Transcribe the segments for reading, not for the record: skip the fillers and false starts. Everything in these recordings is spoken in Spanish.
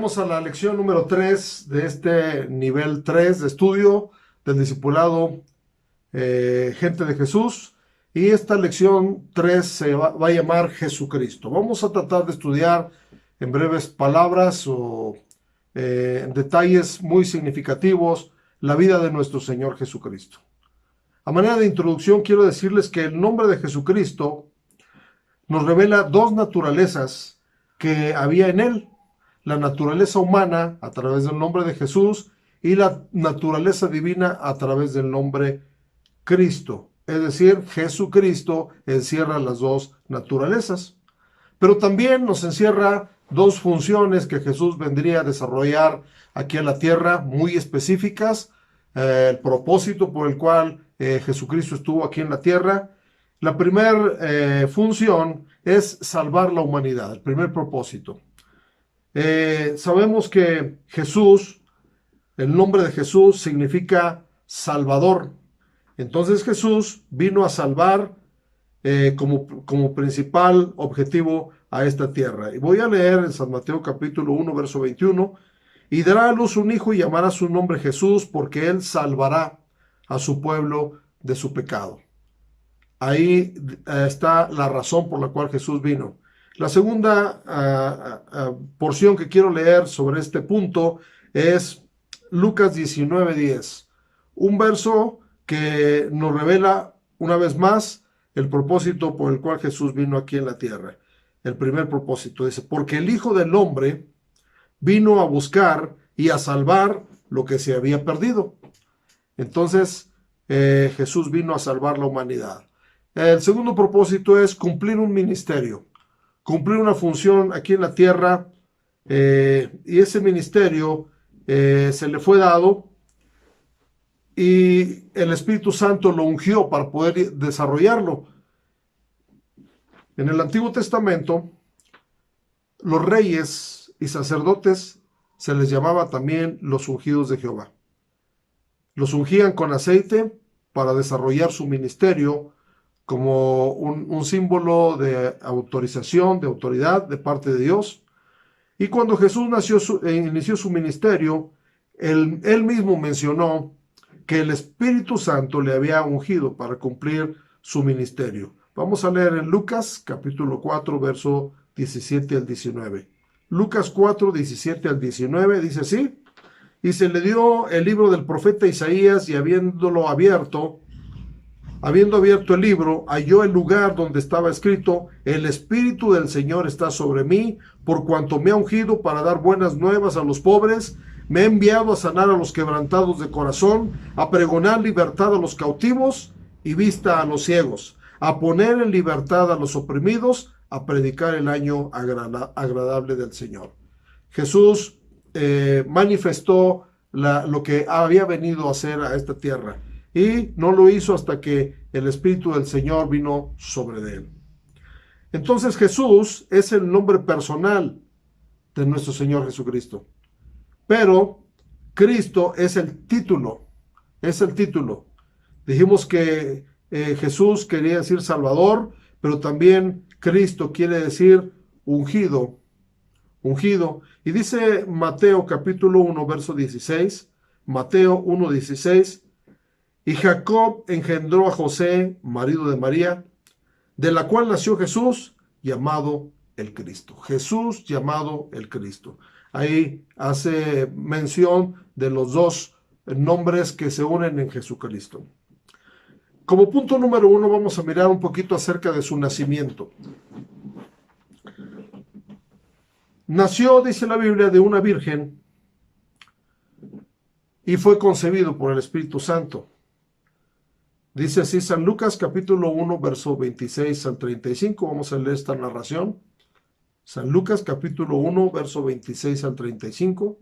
Llegamos a la lección número 3 de este nivel 3 de estudio del discipulado Gente de Jesús. Y esta lección 3 se va a llamar Jesucristo. Vamos a tratar de estudiar en breves palabras o en detalles muy significativos la vida de nuestro Señor Jesucristo. A manera de introducción quiero decirles que el nombre de Jesucristo nos revela dos naturalezas que había en él: la naturaleza humana a través del nombre de Jesús y la naturaleza divina a través del nombre Cristo. Es decir, Jesucristo encierra las dos naturalezas. Pero también nos encierra dos funciones que Jesús vendría a desarrollar aquí en la tierra, muy específicas. El propósito por el cual Jesucristo estuvo aquí en la tierra. La primera función es salvar la humanidad, el primer propósito. Sabemos que Jesús, el nombre de Jesús significa Salvador. Entonces Jesús vino a salvar como principal objetivo a esta tierra. Y voy a leer en San Mateo capítulo 1, verso 21. Y dará a luz un hijo y llamará su nombre Jesús, porque él salvará a su pueblo de su pecado. Ahí está la razón por la cual Jesús vino. La segunda porción que quiero leer sobre este punto es Lucas 19:10, un verso que nos revela una vez más el propósito por el cual Jesús vino aquí en la tierra. El primer propósito dice: porque el Hijo del Hombre vino a buscar y a salvar lo que se había perdido. Entonces Jesús vino a salvar la humanidad. El segundo propósito es cumplir un ministerio, cumplir una función aquí en la tierra, y ese ministerio se le fue dado y el Espíritu Santo lo ungió para poder desarrollarlo. En el Antiguo Testamento, los reyes y sacerdotes se les llamaba también los ungidos de Jehová. Los ungían con aceite para desarrollar su ministerio como un símbolo de autorización, de autoridad de parte de Dios. Y cuando Jesús inició su ministerio, él mismo mencionó que el Espíritu Santo le había ungido para cumplir su ministerio. Vamos a leer en Lucas capítulo 4, verso 17 al 19. Lucas 4, 17 al 19 dice así: y se le dio el libro del profeta Isaías, y habiendo abierto el libro, halló el lugar donde estaba escrito: el Espíritu del Señor está sobre mí, por cuanto me ha ungido para dar buenas nuevas a los pobres, me ha enviado a sanar a los quebrantados de corazón, a pregonar libertad a los cautivos y vista a los ciegos, a poner en libertad a los oprimidos, a predicar el año agradable del Señor. Jesús manifestó lo que había venido a hacer a esta tierra, y no lo hizo hasta que el Espíritu del Señor vino sobre él. Entonces Jesús es el nombre personal de nuestro Señor Jesucristo, pero Cristo es el título, Dijimos que Jesús quería decir Salvador, pero también Cristo quiere decir ungido. Y dice Mateo capítulo 1, verso 16, Mateo 1, 16, y Jacob engendró a José, marido de María, de la cual nació Jesús, llamado el Cristo. Jesús llamado el Cristo. Ahí hace mención de los dos nombres que se unen en Jesucristo. Como punto número 1 vamos a mirar un poquito acerca de su nacimiento. Nació, dice la Biblia, de una virgen y fue concebido por el Espíritu Santo. Dice así San Lucas capítulo 1, verso 26 al 35. Vamos a leer esta narración. San Lucas capítulo 1, verso 26 al 35.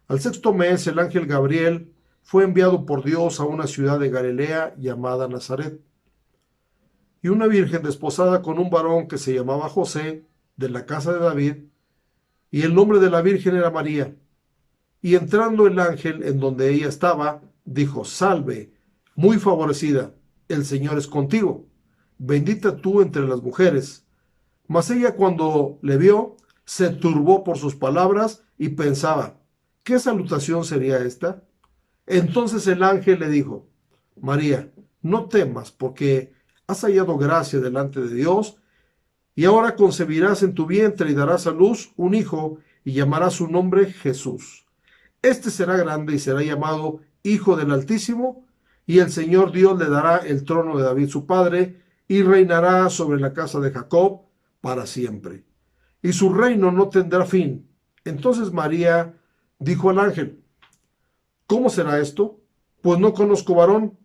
Al sexto mes, el ángel Gabriel fue enviado por Dios a una ciudad de Galilea llamada Nazaret. Y una virgen desposada con un varón que se llamaba José, de la casa de David, y el nombre de la virgen era María. Y entrando el ángel en donde ella estaba, dijo: salve, muy favorecida, el Señor es contigo, bendita tú entre las mujeres. Mas ella, cuando le vio, se turbó por sus palabras y pensaba, ¿qué salutación sería esta? Entonces el ángel le dijo, María, no temas, porque has hallado gracia delante de Dios, y ahora concebirás en tu vientre y darás a luz un hijo, y llamarás su nombre Jesús. Este será grande y será llamado Hijo del Altísimo, y el Señor Dios le dará el trono de David su padre, y reinará sobre la casa de Jacob para siempre. Y su reino no tendrá fin. Entonces María dijo al ángel, ¿cómo será esto? Pues no conozco varón.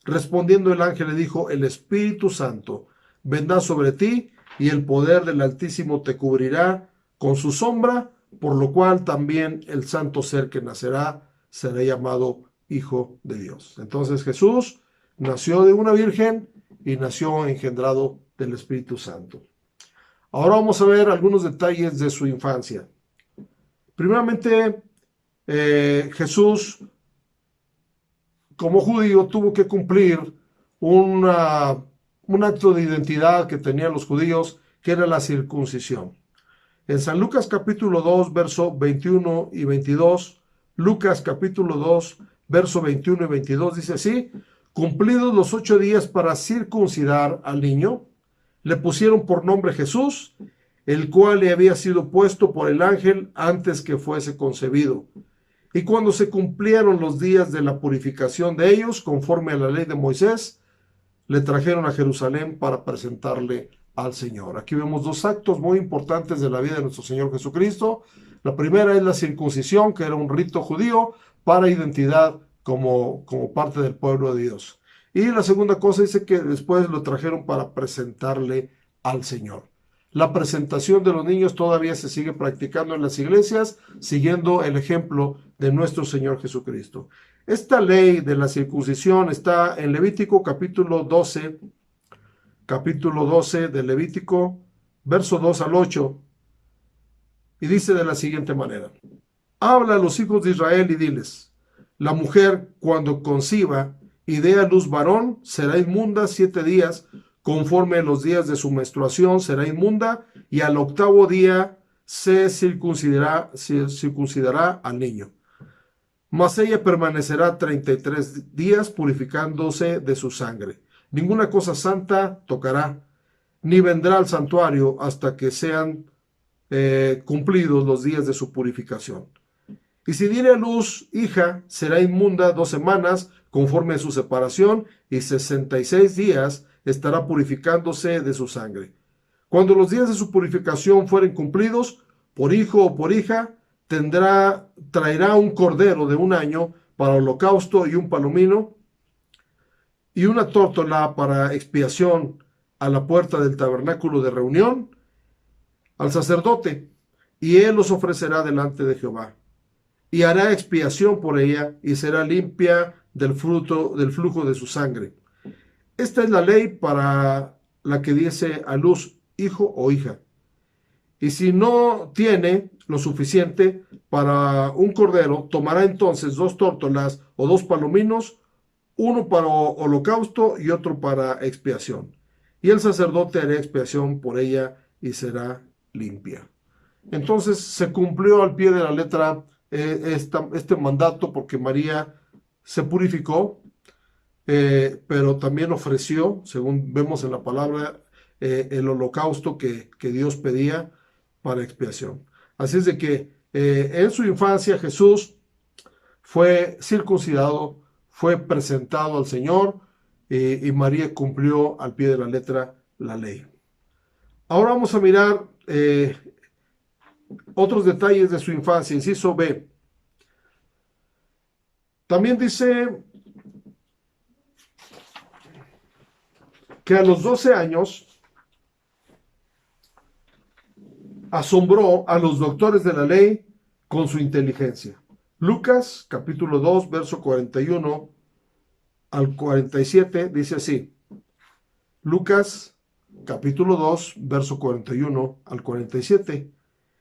Respondiendo el ángel le dijo, el Espíritu Santo vendrá sobre ti, y el poder del Altísimo te cubrirá con su sombra, por lo cual también el santo ser que nacerá será llamado Hijo de Dios. Entonces Jesús nació de una virgen y nació engendrado del Espíritu Santo. Ahora vamos a ver algunos detalles de su infancia. Primeramente, Jesús, como judío, tuvo que cumplir un acto de identidad que tenían los judíos, que era la circuncisión. En San Lucas capítulo 2, verso 21 y 22, Lucas capítulo 2, verso 21 y 22 dice así, cumplidos los 8 días para circuncidar al niño, le pusieron por nombre Jesús, el cual le había sido puesto por el ángel antes que fuese concebido. Y cuando se cumplieron los días de la purificación de ellos, conforme a la ley de Moisés, le trajeron a Jerusalén para presentarle al Señor. Aquí vemos dos actos muy importantes de la vida de nuestro Señor Jesucristo. La primera es la circuncisión, que era un rito judío para identidad como parte del pueblo de Dios. Y la segunda cosa dice que después lo trajeron para presentarle al Señor. La presentación de los niños todavía se sigue practicando en las iglesias, siguiendo el ejemplo de nuestro Señor Jesucristo. Esta ley de la circuncisión está en Levítico capítulo 12 de Levítico, verso 2 al 8, y dice de la siguiente manera, habla a los hijos de Israel y diles, la mujer cuando conciba y dé a luz varón será inmunda 7 días, conforme a los días de su menstruación será inmunda, y al 8º día se circuncidará al niño. Mas ella permanecerá 33 días purificándose de su sangre. Ninguna cosa santa tocará, ni vendrá al santuario hasta que sean cumplidos los días de su purificación. Y si diere a luz hija, será inmunda 2 semanas, conforme a su separación, y 66 días estará purificándose de su sangre. Cuando los días de su purificación fueren cumplidos, por hijo o por hija, traerá un cordero de 1 año para holocausto y un palomino, y una tórtola para expiación a la puerta del tabernáculo de reunión, al sacerdote, y él los ofrecerá delante de Jehová. Y hará expiación por ella, y será limpia del flujo de su sangre. Esta es la ley para la que diese a luz hijo o hija. Y si no tiene lo suficiente para un cordero, tomará entonces 2 tórtolas o 2 palominos, uno para holocausto y otro para expiación. Y el sacerdote hará expiación por ella y será limpia. Entonces se cumplió al pie de la letra este mandato, porque María se purificó, pero también ofreció, según vemos en la palabra, el holocausto que Dios pedía para expiación. Así es de que en su infancia Jesús fue circuncidado, fue presentado al Señor, y María cumplió al pie de la letra la ley. Ahora vamos a mirar otros detalles de su infancia. Inciso B. También dice que a los 12 años asombró a los doctores de la ley con su inteligencia. Lucas capítulo 2, verso 41 al 47 dice así. Lucas capítulo 2, verso 41 al 47.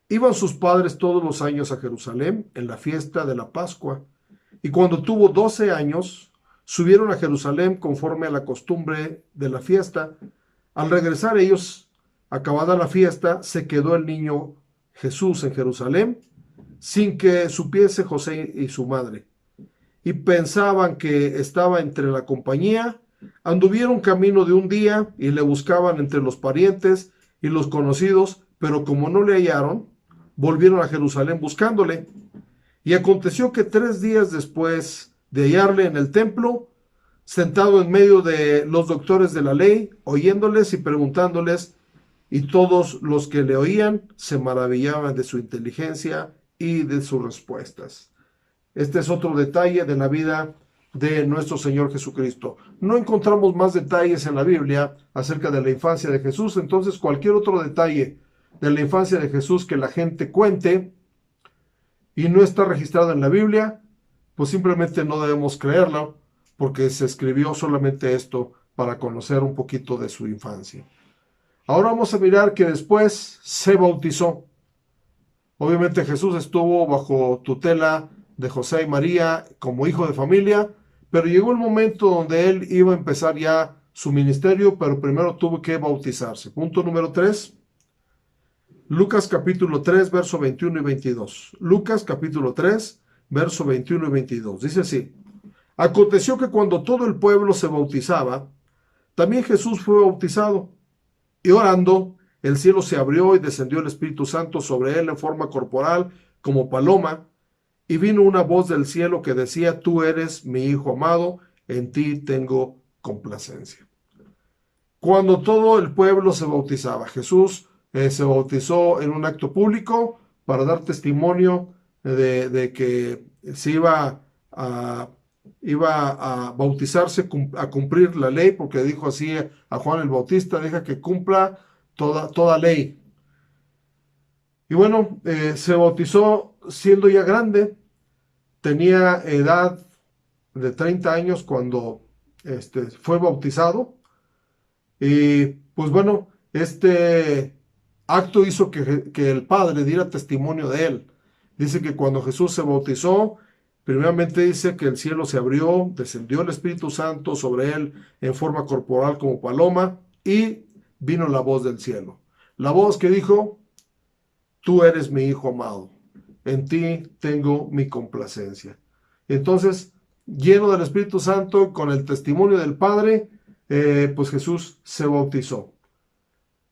Iban sus padres todos los años a Jerusalén en la fiesta de la Pascua, y cuando tuvo 12 años, subieron a Jerusalén conforme a la costumbre de la fiesta. Al regresar ellos, acabada la fiesta, se quedó el niño Jesús en Jerusalén sin que supiese José y su madre. Y pensaban que estaba entre la compañía. Anduvieron camino de un día y le buscaban entre los parientes y los conocidos, pero como no le hallaron, volvieron a Jerusalén buscándole. Y aconteció que 3 días después de hallarle en el templo, sentado en medio de los doctores de la ley, oyéndoles y preguntándoles, y todos los que le oían se maravillaban de su inteligencia y de sus respuestas. Este es otro detalle de la vida de nuestro Señor Jesucristo. No encontramos más detalles en la Biblia acerca de la infancia de Jesús, entonces cualquier otro detalle de la infancia de Jesús que la gente cuente y no está registrado en la Biblia, pues simplemente no debemos creerlo, porque se escribió solamente esto para conocer un poquito de su infancia. Ahora vamos a mirar que después se bautizó. Obviamente Jesús estuvo bajo tutela de José y María como hijo de familia, pero llegó el momento donde él iba a empezar ya su ministerio, pero primero tuvo que bautizarse. Punto número 3. Lucas capítulo 3, verso 21 y 22. Lucas capítulo 3, verso 21 y 22. Dice así: aconteció que cuando todo el pueblo se bautizaba, también Jesús fue bautizado. Y orando, el cielo se abrió y descendió el Espíritu Santo sobre él en forma corporal como paloma. Y vino una voz del cielo que decía: tú eres mi Hijo amado, en ti tengo complacencia. Cuando todo el pueblo se bautizaba, Jesús se bautizó en un acto público para dar testimonio de que se iba a bautizarse, a cumplir la ley, porque dijo así a Juan el Bautista: deja que cumpla toda ley. Y bueno, se bautizó siendo ya grande, tenía edad de 30 años cuando fue bautizado. Y pues bueno, este acto hizo que el Padre diera testimonio de él. Dice que cuando Jesús se bautizó, primeramente dice que el cielo se abrió, descendió el Espíritu Santo sobre él en forma corporal como paloma, y vino la voz del cielo. La voz que dijo: tú eres mi Hijo amado, en ti tengo mi complacencia. Entonces, lleno del Espíritu Santo, con el testimonio del Padre, pues Jesús se bautizó.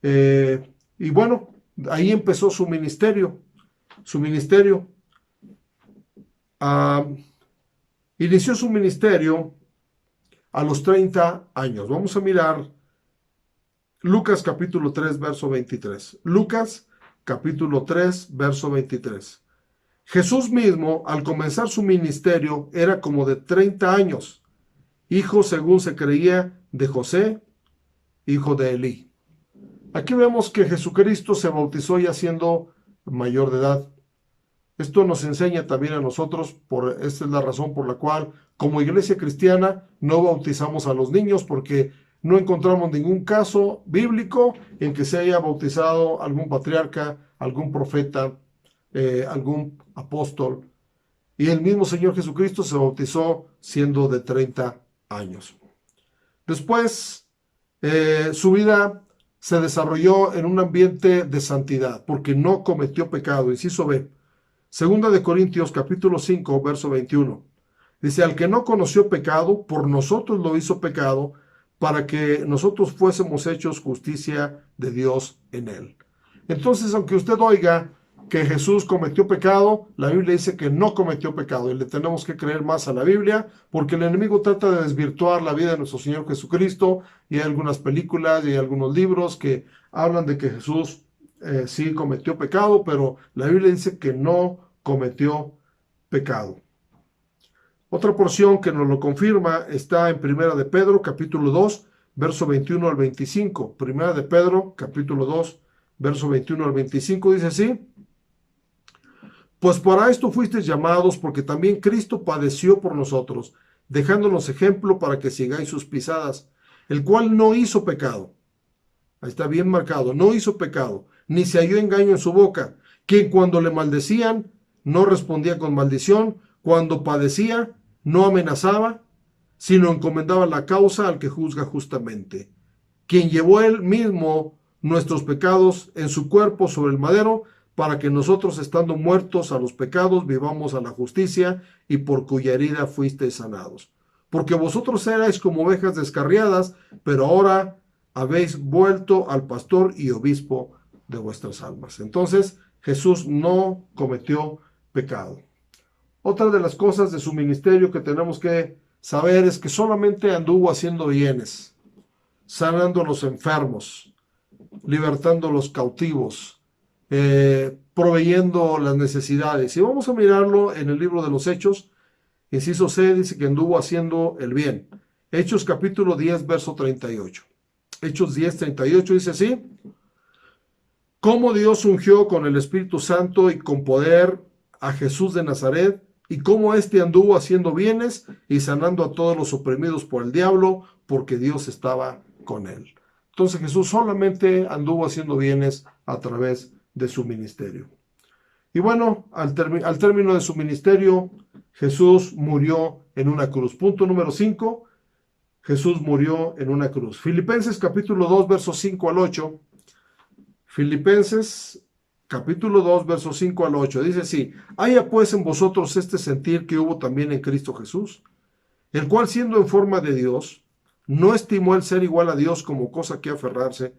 Y bueno, ahí empezó su ministerio. Inició su ministerio a los 30 años. Vamos a mirar Lucas capítulo 3, verso 23. Lucas capítulo 3, verso 23. Jesús mismo, al comenzar su ministerio, era como de 30 años, hijo, según se creía, de José, hijo de Elí. Aquí vemos que Jesucristo se bautizó ya siendo mayor de edad. Esto nos enseña también a nosotros, esta es la razón por la cual, como iglesia cristiana, no bautizamos a los niños, porque no encontramos ningún caso bíblico en que se haya bautizado algún patriarca, algún profeta, algún apóstol. Y el mismo Señor Jesucristo se bautizó siendo de 30 años. Después, su vida se desarrolló en un ambiente de santidad, porque no cometió pecado. Inciso B. Segunda de Corintios capítulo 5, verso 21. Dice: al que no conoció pecado, por nosotros lo hizo pecado, para que nosotros fuésemos hechos justicia de Dios en él. Entonces, aunque usted oiga que Jesús cometió pecado, la Biblia dice que no cometió pecado, y le tenemos que creer más a la Biblia, porque el enemigo trata de desvirtuar la vida de nuestro Señor Jesucristo, y hay algunas películas y hay algunos libros que hablan de que Jesús sí cometió pecado, pero la Biblia dice que no cometió pecado. Otra porción que nos lo confirma está en Primera de Pedro, capítulo 2, verso 21 al 25. Primera de Pedro, capítulo 2, verso 21 al 25, dice así: pues para esto fuisteis llamados, porque también Cristo padeció por nosotros, dejándonos ejemplo para que sigáis sus pisadas, el cual no hizo pecado. Ahí está bien marcado: no hizo pecado, ni se halló engaño en su boca, quien cuando le maldecían, no respondía con maldición, cuando padecía, no amenazaba, sino encomendaba la causa al que juzga justamente, quien llevó él mismo nuestros pecados en su cuerpo sobre el madero, para que nosotros, estando muertos a los pecados, vivamos a la justicia, y por cuya herida fuisteis sanados. Porque vosotros erais como ovejas descarriadas, pero ahora habéis vuelto al pastor y obispo de vuestras almas. Entonces, Jesús no cometió pecado. Otra de las cosas de su ministerio que tenemos que saber es que solamente anduvo haciendo bienes, sanando a los enfermos, libertando a los cautivos, proveyendo las necesidades. Y vamos a mirarlo en el libro de los Hechos. Inciso C dice que anduvo haciendo el bien. Hechos capítulo 10, verso 38. Hechos 10, 38 dice así: cómo Dios ungió con el Espíritu Santo y con poder a Jesús de Nazaret, y cómo éste anduvo haciendo bienes y sanando a todos los oprimidos por el diablo, porque Dios estaba con él. Entonces Jesús solamente anduvo haciendo bienes a través de su ministerio. Y bueno, al término de su ministerio, Jesús murió en una cruz. Punto número 5, Jesús murió en una cruz. Filipenses capítulo 2, versos 5 al 8. Filipenses capítulo 2, versos 5 al 8. Dice así: haya pues en vosotros este sentir que hubo también en Cristo Jesús, el cual, siendo en forma de Dios, no estimó el ser igual a Dios como cosa que aferrarse,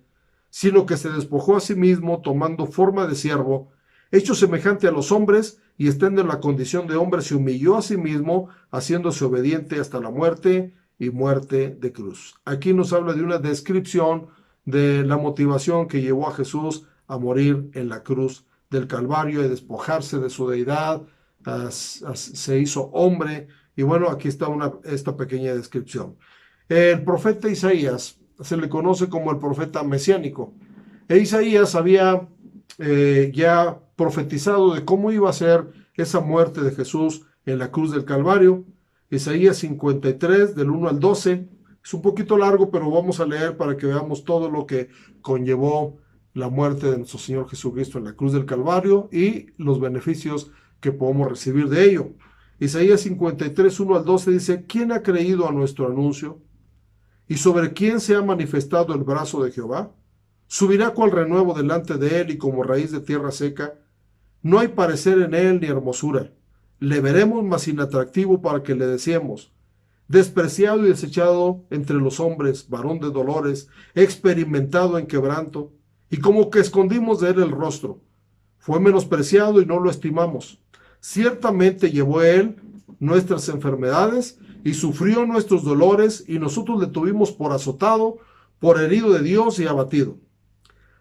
sino que se despojó a sí mismo, tomando forma de siervo, hecho semejante a los hombres, y estando en la condición de hombre, se humilló a sí mismo, haciéndose obediente hasta la muerte, y muerte de cruz. Aquí nos habla de una descripción de la motivación que llevó a Jesús a morir en la cruz del Calvario y despojarse de su deidad, se hizo hombre. Y bueno, aquí está esta pequeña descripción. El profeta Isaías se le conoce como el profeta mesiánico. Isaías había ya profetizado de cómo iba a ser esa muerte de Jesús en la cruz del Calvario. Isaías 53, del 1 al 12. Es un poquito largo, pero vamos a leer para que veamos todo lo que conllevó la muerte de nuestro Señor Jesucristo en la cruz del Calvario y los beneficios que podemos recibir de ello. Isaías 53, 1 al 12 dice: ¿quién ha creído a nuestro anuncio? ¿Y sobre quién se ha manifestado el brazo de Jehová? Subirá cual renuevo delante de él, y como raíz de tierra seca. No hay parecer en él ni hermosura. Le veremos más inatractivo para que le deseemos. Despreciado y desechado entre los hombres, varón de dolores, experimentado en quebranto, y como que escondimos de él el rostro. Fue menospreciado y no lo estimamos. Ciertamente llevó él nuestras enfermedades y sufrió nuestros dolores, y nosotros le tuvimos por azotado, por herido de Dios y abatido.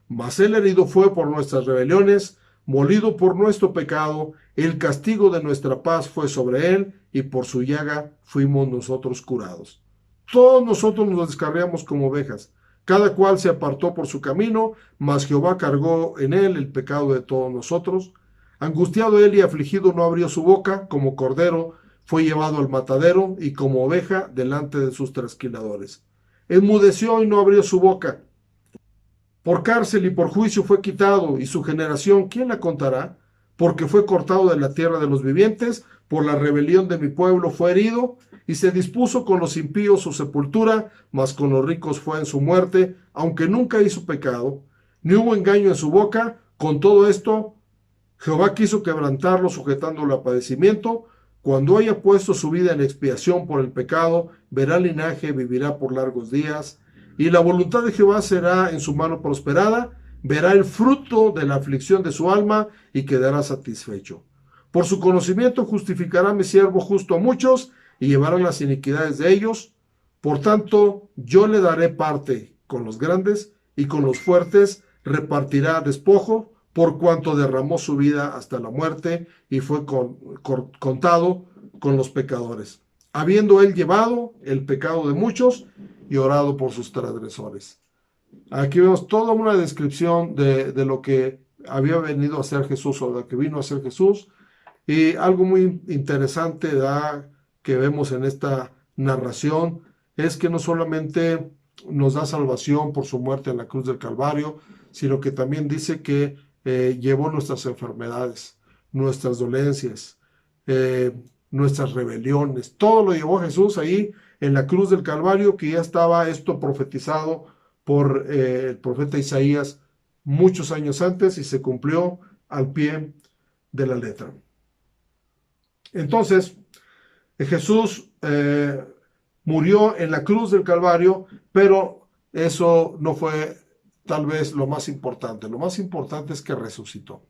Mas él herido fue por nuestras rebeliones, molido por nuestro pecado, el castigo de nuestra paz fue sobre él, y por su llaga fuimos nosotros curados. Todos nosotros nos descarriamos como ovejas, cada cual se apartó por su camino, mas Jehová cargó en él el pecado de todos nosotros. Angustiado él y afligido no abrió su boca, como cordero fue llevado al matadero, y como oveja delante de sus trasquiladores. Enmudeció y no abrió su boca. Por cárcel y por juicio fue quitado, y su generación, ¿quién la contará? Porque fue cortado de la tierra de los vivientes, por la rebelión de mi pueblo fue herido, y se dispuso con los impíos su sepultura, mas con los ricos fue en su muerte, aunque nunca hizo pecado, ni hubo engaño en su boca. Con todo esto, Jehová quiso quebrantarlo, sujetándolo a padecimiento. Cuando haya puesto su vida en expiación por el pecado, verá linaje, vivirá por largos días. Y la voluntad de Jehová será en su mano prosperada, verá el fruto de la aflicción de su alma y quedará satisfecho. Por su conocimiento justificará mi siervo justo a muchos y llevará las iniquidades de ellos. Por tanto, yo le daré parte con los grandes, y con los fuertes repartirá despojo, por cuanto derramó su vida hasta la muerte y fue contado con los pecadores, habiendo él llevado el pecado de muchos y orado por sus transgresores. Aquí vemos toda una descripción de lo que había venido a hacer Jesús, o lo que vino a hacer Jesús. Y algo muy interesante que vemos en esta narración es que no solamente nos da salvación por su muerte en la cruz del Calvario, sino que también dice que llevó nuestras enfermedades, nuestras dolencias, nuestras rebeliones. Todo lo llevó Jesús ahí en la cruz del Calvario, que ya estaba esto profetizado por el profeta Isaías muchos años antes, y se cumplió al pie de la letra. Entonces, Jesús murió en la cruz del Calvario, pero eso no fue tal vez lo más importante. Lo más importante es que resucitó.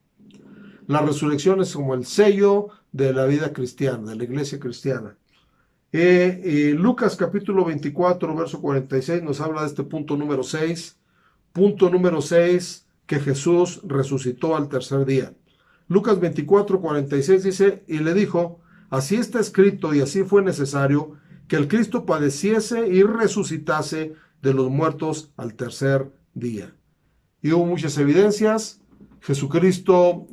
La resurrección es como el sello de la vida cristiana, de la iglesia cristiana. Lucas capítulo 24, verso 46 nos habla de este punto número 6. Punto número 6, que Jesús resucitó al tercer día. Lucas 24, 46 dice, y le dijo, así está escrito y así fue necesario que el Cristo padeciese y resucitase de los muertos al tercer día. Y hubo muchas evidencias. Jesucristo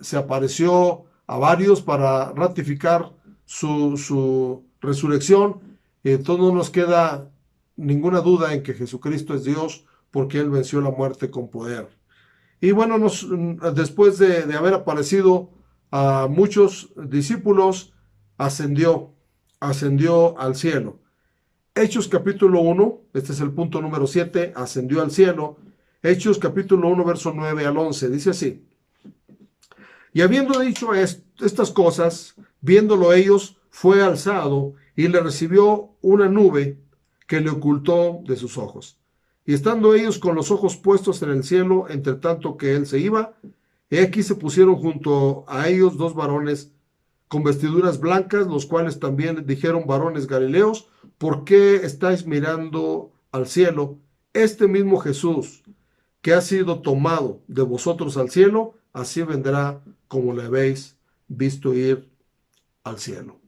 se apareció a varios para ratificar su resurrección. Entonces no nos queda ninguna duda en que Jesucristo es Dios, porque Él venció la muerte con poder. Y bueno, después de haber aparecido a muchos discípulos, ascendió al cielo. Hechos capítulo 1, este es el punto número 7, ascendió al cielo. Hechos capítulo 1, verso 9 al 11, dice así. Y habiendo dicho estas cosas, viéndolo ellos, fue alzado y le recibió una nube que le ocultó de sus ojos. Y estando ellos con los ojos puestos en el cielo, entre tanto que él se iba, he aquí se pusieron junto a ellos dos varones con vestiduras blancas, los cuales también dijeron, varones galileos, ¿por qué estáis mirando al cielo? Este mismo Jesús, que ha sido tomado de vosotros al cielo, así vendrá como le habéis visto ir al cielo.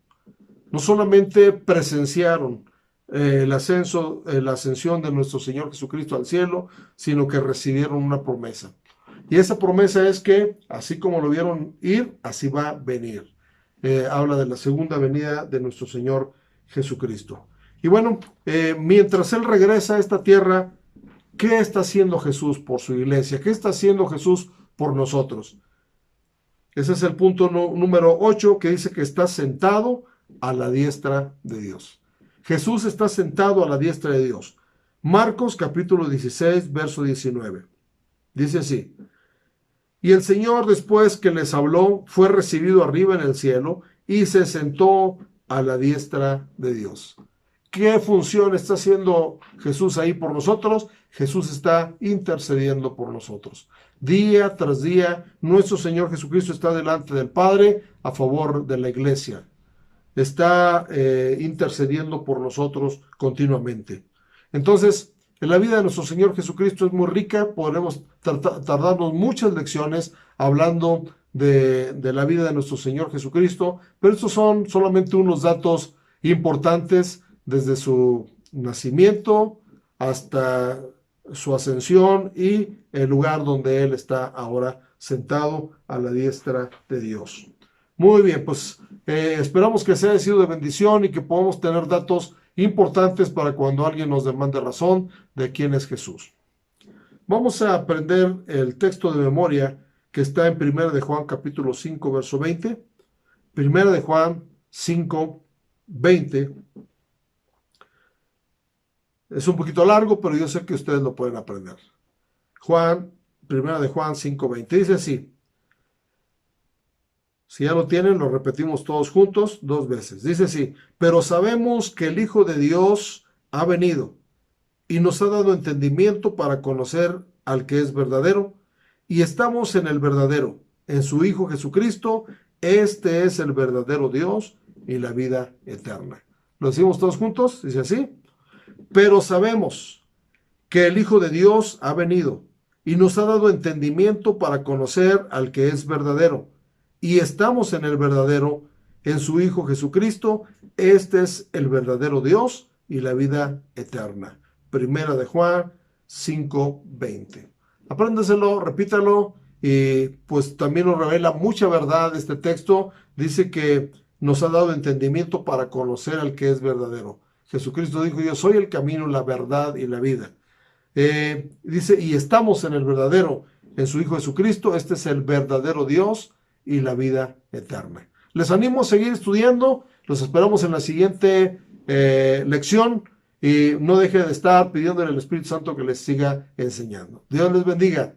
No solamente presenciaron la ascensión de nuestro Señor Jesucristo al cielo, sino que recibieron una promesa. Y esa promesa es que, así como lo vieron ir, así va a venir. Habla de la segunda venida de nuestro Señor Jesucristo. Y bueno, mientras Él regresa a esta tierra, ¿qué está haciendo Jesús por su iglesia? ¿Qué está haciendo Jesús por nosotros? Ese es el punto número 8, que dice que está sentado a la diestra de Dios. Jesús está sentado a la diestra de Dios. Marcos capítulo 16, verso 19. Dice así. Y el Señor, después que les habló, fue recibido arriba en el cielo y se sentó a la diestra de Dios. ¿Qué función está haciendo Jesús ahí por nosotros? Jesús está intercediendo por nosotros. Día tras día, nuestro Señor Jesucristo está delante del Padre a favor de la iglesia. Está intercediendo por nosotros continuamente. Entonces, en la vida de nuestro Señor Jesucristo es muy rica. Podremos tardarnos muchas lecciones hablando de la vida de nuestro Señor Jesucristo, pero estos son solamente unos datos importantes desde su nacimiento hasta su ascensión y el lugar donde Él está ahora sentado a la diestra de Dios. Muy bien, pues esperamos que sea sido de bendición y que podamos tener datos importantes para cuando alguien nos demande razón de quién es Jesús. Vamos a aprender el texto de memoria que está en 1 de Juan capítulo 5, verso 20. 1 de Juan 5, 20. Es un poquito largo, pero yo sé que ustedes lo pueden aprender. 1 de Juan 5, 20. Dice así. Si ya lo tienen, lo repetimos todos juntos 2 veces. Dice así, pero sabemos que el Hijo de Dios ha venido y nos ha dado entendimiento para conocer al que es verdadero, y estamos en el verdadero, en su Hijo Jesucristo. Este es el verdadero Dios y la vida eterna. ¿Lo decimos todos juntos? Dice así, pero sabemos que el Hijo de Dios ha venido y nos ha dado entendimiento para conocer al que es verdadero, y estamos en el verdadero, en su Hijo Jesucristo. Este es el verdadero Dios y la vida eterna. 1 de Juan 5:20. Apréndaselo, repítalo, y pues también nos revela mucha verdad este texto. Dice que nos ha dado entendimiento para conocer al que es verdadero. Jesucristo dijo, yo soy el camino, la verdad y la vida. Dice, y estamos en el verdadero, en su Hijo Jesucristo. Este es el verdadero Dios y la vida eterna. Les animo a seguir estudiando. Los esperamos en la siguiente lección. Y no deje de estar pidiéndole al Espíritu Santo que les siga enseñando. Dios les bendiga.